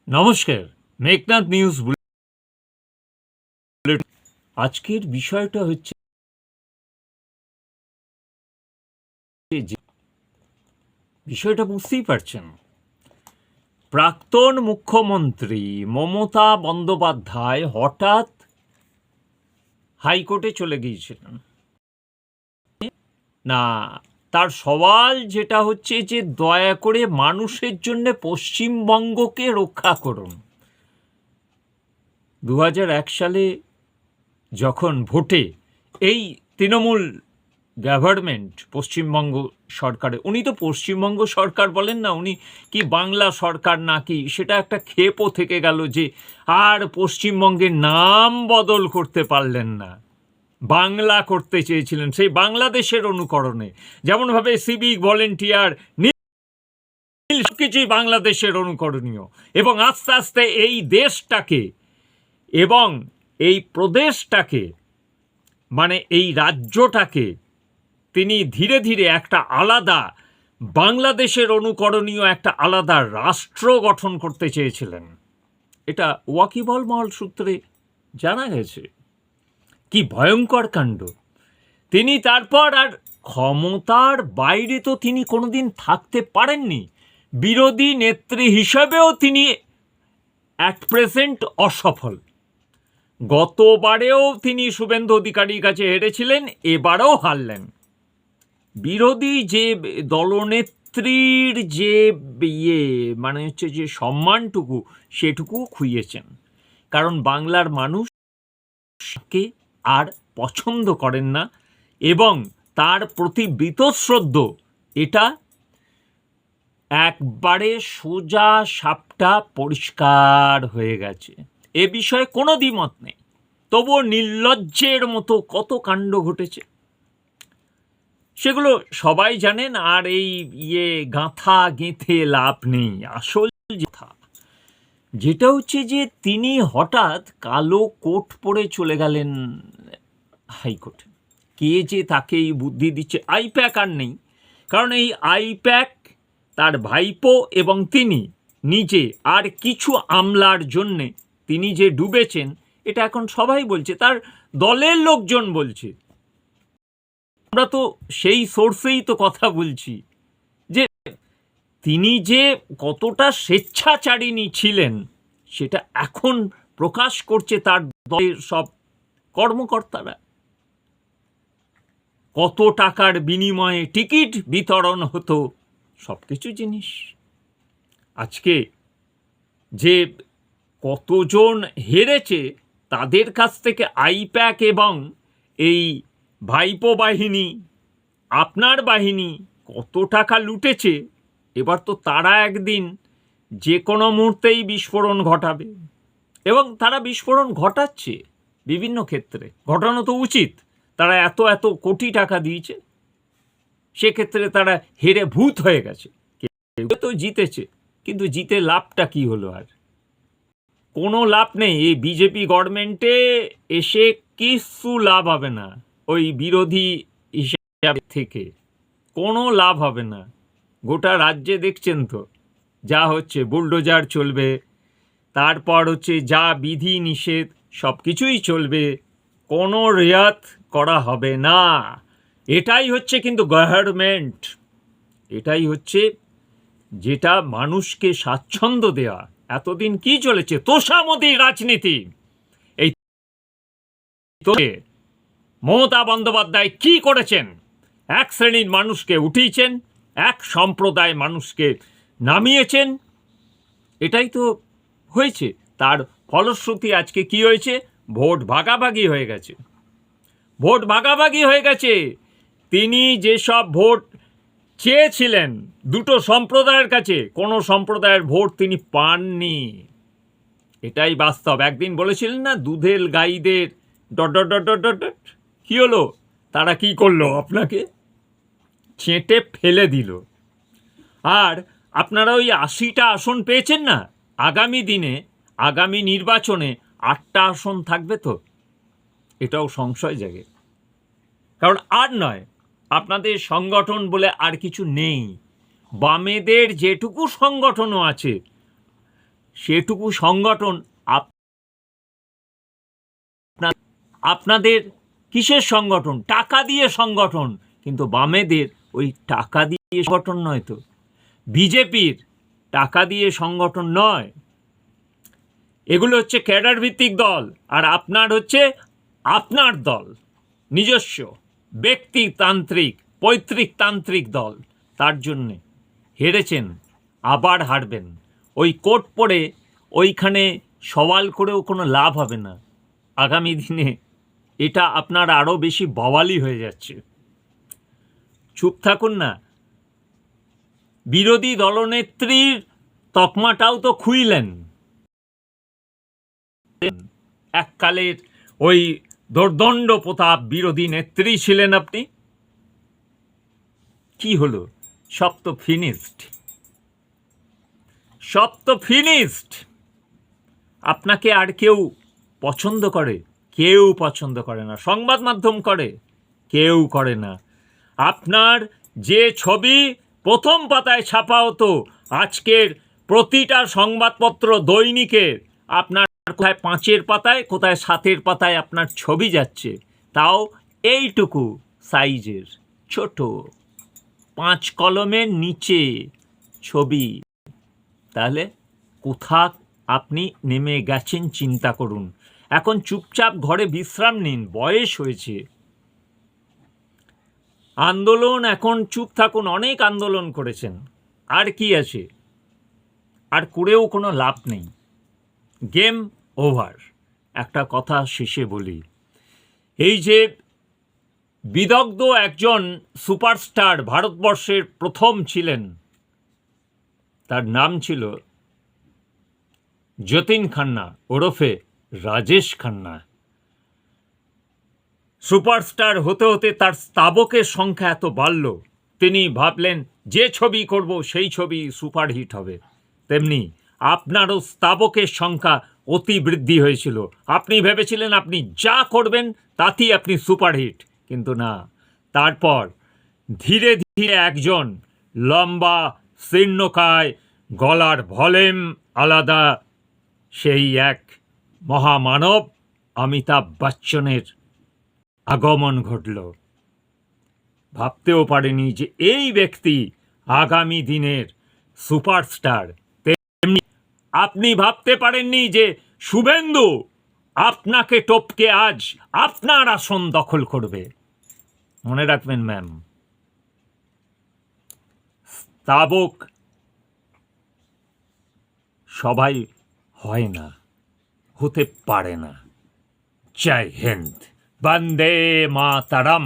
নমস্কার, Meghnad news bulletin. আজকের বিষয়টা হচ্ছে যে বিষয়টা বুঝতেই পারছেন, প্রাক্তন মুখ্যমন্ত্রী মমতা বন্দ্যোপাধ্যায় হঠাৎ হাইকোর্টে চলে গিয়েছিলেন। না, তার সওয়াল যেটা হচ্ছে যে দয়া করে মানুষের জন্য পশ্চিমবঙ্গকে রক্ষা করুন। 2001 সালে যখন ভোটে এই তৃণমূল গভর্নমেন্ট পশ্চিমবঙ্গ সরকারে, উনি তো পশ্চিমবঙ্গ সরকার বলেন না, উনি কি বাংলা সরকার নাকি সেটা একটা ক্ষেপও থেকে গেল যে আর পশ্চিমবঙ্গের নাম বদল করতে পারলেন না, বাংলা করতে চেয়েছিলেন সেই বাংলাদেশের অনুকরণে, যেমনভাবে সিভিক ভলেন্টিয়ার সব কিছুই বাংলাদেশের অনুকরণীয়। এবং আস্তে আস্তে এই দেশটাকে এবং এই প্রদেশটাকে মানে এই রাজ্যটাকে তিনি ধীরে ধীরে একটা আলাদা বাংলাদেশের অনুকরণীয় একটা আলাদা রাষ্ট্র গঠন করতে চেয়েছিলেন। এটা ওয়াকিবহল মহল সূত্রে জানা গেছে। কি ভয়ঙ্কর কাণ্ড! তিনি তারপর আর ক্ষমতার বাইরে তো তিনি কোনোদিন থাকতে পারেননি। বিরোধী নেত্রী হিসেবেও তিনি অ্যাট প্রেজেন্ট অসফল। গতবারেও তিনি শুভেন্দু অধিকারীর কাছে হেরেছিলেন, এবারেও হারলেন। বিরোধী যে দলনেত্রীর যে মানে হচ্ছে যে সম্মানটুকু, সেটুকু খুইয়েছেন। কারণ বাংলার মানুষকে আর পছন্দ করেন না এবং তার প্রতি বীতশ্রদ্ধ এটা একবারে সোজা সাপটা পরিষ্কার হয়ে গেছে। এ বিষয়ে কোনো দ্বিমত নেই। তবুও নির্লজ্জের মতো কত কাণ্ড ঘটেছে সেগুলো সবাই জানেন। আর এই গাঁথা গেঁথে লাভ নেই। আসল কথা যেটা হচ্ছে যে তিনি হঠাৎ কালো কোট পরে চলে গেলেন হাইকোর্টে। কে যে তাকে এই বুদ্ধি দিচ্ছে? আইপ্যাক আর নেই, কারণ এই আইপ্যাক তার ভাইপো এবং তিনি নিজে আর কিছু আমলার জন্যে তিনি যে ডুবেছেন, এটা এখন সবাই বলছে, তার দলের লোকজন বলছে। আমরা তো সেই সোর্সেই তো কথা বলছি যে তিনি যে কতটা স্বেচ্ছাচারিণী ছিলেন সেটা এখন প্রকাশ করছে তার দলের সব কর্মকর্তারা। কত টাকার বিনিময়ে টিকিট বিতরণ হতো, সব কিছু জিনিস। আজকে যে কতজন হেরেছে তাদের কাছ থেকে আইপ্যাক এবং এই ভাইপো বাহিনী, আপনার বাহিনী কত টাকা লুটেছে, এবার তো তারা একদিন যে কোনো মুহূর্তেই বিস্ফোরণ ঘটাবে। এবং তারা বিস্ফোরণ ঘটাচ্ছে বিভিন্ন ক্ষেত্রে, ঘটানো তো উচিত। তারা এত এত কোটি টাকা দিয়েছে, সেক্ষেত্রে তারা হেরে ভূত হয়ে গেছে। কেউ তো জিতেছে, কিন্তু জিতে লাভটা কি হলো? আর কোনো লাভ নেই। এই বিজেপি গভর্নমেন্টে এসে কিছু লাভ হবে না। ওই বিরোধী হিসাবে থেকে কোনো লাভ হবে না। গোটা রাজ্যে দেখছেন তো যা হচ্ছে, বুলডোজার চলবে, তারপর হচ্ছে যা বিধি নিষেধ সব কিছুই চলবে, কোনো রেয়াত করা হবে না। এটাই হচ্ছে কিন্তু গভর্নমেন্ট, এটাই হচ্ছে যেটা মানুষকে স্বাচ্ছন্দ্য দেওয়া। এতদিন কি চলেছে? তোষামোদী রাজনীতি। এই মমতা বন্দ্যোপাধ্যায় কি করেছেন? এক শ্রেণীর মানুষকে উঠিয়েছেন, এক সম্প্রদায় মানুষকে নামিয়েছেন। এটাই তো হয়েছে। তার ফলশ্রুতি আজকে কি হয়েছে? ভোট ভাগাভাগি হয়ে গেছে। ভোট ভাগাভাগি হয়ে গেছে। তিনি যেসব ভোট চেয়েছিলেন দুটো সম্প্রদায়ের কাছে, কোনো সম্প্রদায়ের ভোট তিনি পাননি। এটাই বাস্তব। একদিন বলেছিলেন না, দুধের গাইদের dot dot dot dot dot, কি হলো? তারা কি করলো? আপনাকে ছেঁটে ফেলে দিল। আর আপনারা ওই 80টা আসন পেয়েছেন না, আগামী দিনে আগামী নির্বাচনে 8টা আসন থাকবে তো? এটাও সংশয় জাগে। কারণ আর নয়, আপনাদের সংগঠন বলে আর কিছু নেই। বামেদের যেটুকু সংগঠনও আছে সেটুকু সংগঠন আপনাদের কিসের সংগঠন? টাকা দিয়ে সংগঠন। কিন্তু বামেদের ওই টাকা দিয়ে সংগঠন নয় তো, বিজেপির টাকা দিয়ে সংগঠন নয়। এগুলো হচ্ছে ক্যাডার ভিত্তিক দল, আর আপনার হচ্ছে আপনার দল, নিজস্ব ব্যক্তিতান্ত্রিক পৈতৃকতান্ত্রিক দল। তার জন্যে হেরেছেন, আবার হারবেন। ওই কোট পরে ওইখানে সওয়াল করেও কোনো লাভ হবে না। আগামী দিনে এটা আপনার আরও বেশি বাওয়ালি হয়ে যাচ্ছে। চুপ থাকুন না। বিরোধী দলনেত্রীর তকমাটাও তো খুইলেন। এককালের ওই দোর্দণ্ড প্রতাপ বিরোধী নেত্রী ছিলেন আপনি। কি হলো? সব তো ফিনিশড, সব তো ফিনিশড। আপনাকে আর কেউ পছন্দ করে? কেউ পছন্দ করে না। সংবাদ মাধ্যম করে? কেউ করে না। আপনার যে ছবি প্রথম পাতায় ছাপা হতো, আজকের প্রতিটা সংবাদপত্র দৈনিকের আপনার কোথায় 5-এর পাতায়, কোথায় 7-এর পাতায় আপনার ছবি যাচ্ছে, তাও এইটুকু সাইজের ছোট 5 কলমের নিচে ছবি। তাহলে কোথা আপনি নেমে গেছেন চিন্তা করুন। এখন চুপচাপ ঘরে বিশ্রাম নিন, বয়স হয়েছে। আন্দোলন এখন চুপ থাকুন। অনেক আন্দোলন করেছেন, আর কি আছে? আর করেও কোনো লাভ নেই। Game over. একটা কথা শেষে বলি, এই যে বিদগ্ধ একজন সুপারস্টার ভারতবর্ষের প্রথম ছিলেন, তার নাম ছিল যতীন খান্না ওরফে রাজেশ খান্না। সুপারস্টার হতে হতে তার স্তাবকের সংখ্যা এত বাড়ল, তিনি ভাবলেন যে ছবি করব সেই ছবি সুপারহিট হবে। তেমনি আপনারও স্তাবকের সংখ্যা অতি বৃদ্ধি হয়েছিল। আপনি ভেবেছিলেন আপনি যা করবেন তাতেই আপনি সুপারহিট, কিন্তু না। তারপর ধীরে ধীরে একজন লম্বা, শীর্ণকায়, গলার ভলিউম আলাদা সেই এক মহামানব অমিতাভ বচ্চনের আগমন ঘটল। ভাবতেও পারেনি যে এই ব্যক্তি আগামী দিনের সুপারস্টার। তেমনি আপনি ভাবতে পারেননি যে শুভেন্দু আপনাকে টপকে আজ আপনার আসন দখল করবে। মনে রাখবেন ম্যাম, স্তাবক সবাই হয় না, হতে পারে না। জয় হিন্দ, বন্দে মাতরম।